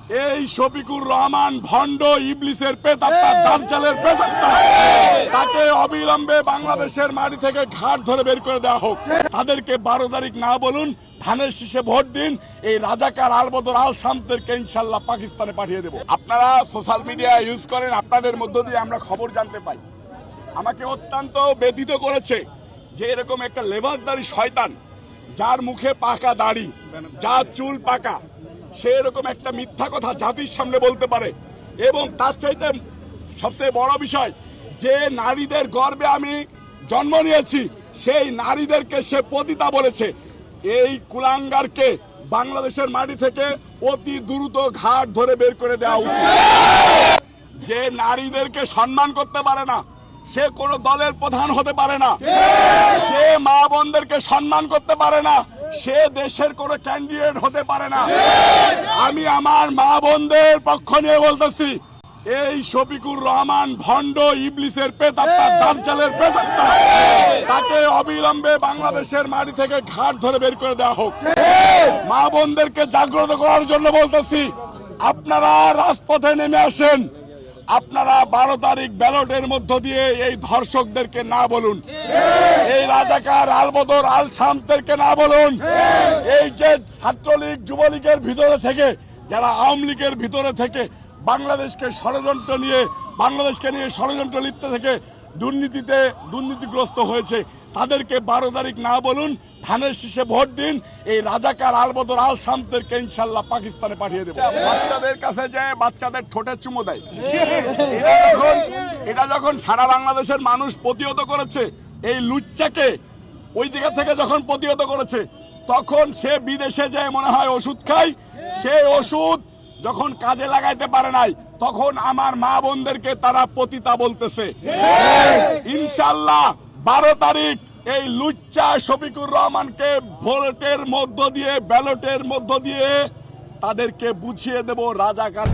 এই শফিকুর রহমান ভণ্ড ইবলিসের প্রেতাত্মা দাজ্জালের প্রেতাত্মা, তাকে অবিলম্বে বাংলাদেশের মাটি থেকে ঘাট ধরে বের করে দেওয়া হোক। তাদেরকে 12 তারিখ না বলুন, ধানের শীষে ভোট দিন। এই রাজাকার আলবদর আল শামদেরকে ইনশাল্লাহ পাকিস্তানে পাঠিয়ে দেব। আপনারা সোশ্যাল মিডিয়া ইউজ করেন, আপনাদের মধ্য দিয়ে আমরা খবর জানতে পাই। আমাকে অত্যন্ত ব্যথিত করেছে যে এরকম একটা লেবাসদারি শয়তান, যার মুখে পাকা দাড়ি, যার চুল পাকা, সে এরকম একটা মিথ্যা কথা জাতির সামনে বলতে পারে। এবং তার চাইতে সবচেয়ে বড় বিষয়, যে নারীদের গর্ভে আমি জন্ম নিয়েছি সেই নারীদেরকে সে পতিতা বলেছে। এই কুলাঙ্গারকে বাংলাদেশের মাটি থেকে অতি দ্রুত ঘাট ধরে বের করে দেওয়া উচিত। যে নারীদেরকে সম্মান করতে পারে না, সে কোনো দলের প্রধান হতে পারে না। যে মা বোনদেরকে সম্মান করতে পারে না, সে দেশের কোনো ক্যান্ডিডেট হতে পারে না। আমি আমার মা বোনদের পক্ষ নিয়ে বলতেছি, এই শফিকুর রহমান ভণ্ড ইবলিসের প্রেতাত্মা দাজ্জালের প্রেতাত্মা, তাকে অবিলম্বে বাংলাদেশের মাটি থেকে ঘাট ধরে বের করে দেওয়া হোক। মা বোনদেরকে জাগ্রত করার জন্য বলতেছি, আপনারা রাজপথে নেমে আসেন। আপনারা 12 তারিখ ব্যালটের মধ্য দিয়ে এই ধর্ষকদেরকে না বলুন, এই রাজাকার আলবদর আল শামদেরকে না বলুন। এই যে ছাত্রলীগ যুবলীগের ভিতরে থেকে, যারা আওয়ামী লীগের ভিতরে থেকে বাংলাদেশকে নিয়ে ষড়যন্ত্র লিপ্ত থেকে দুর্নীতিগ্রস্ত হয়েছে, তাদেরকে 12 তারিখ না বলুন, ধানের শীষে ভোট দিন। এই রাজাকার আলবদর আল শামদেরকে ইনশাল্লাহ পাকিস্তানে পাঠিয়ে দেব। বাচ্চাদের কাছে যে বাচ্চাদের ঠোঁটে চুমো দেয়, এটা যখন সারা বাংলাদেশের মানুষ প্রতিহত করেছে, এই লুচ্চাকে ওই দিকে থেকে যখন প্রতিহত করেছে, তখন সে বিদেশে যায় মনে হয় ওষুধ খায়। সেই ওষুধ যখন কাজে লাগাইতে পারে নাই, তখন আমার মা বোনদেরকে তারা পতিতা বলতেছে। ইনশাল্লাহ 12 তারিখ এই লুচ্চা শফিকুর রহমানকে ব্যালটের মধ্য দিয়ে তাদেরকে বুঝিয়ে দেব রাজাকার।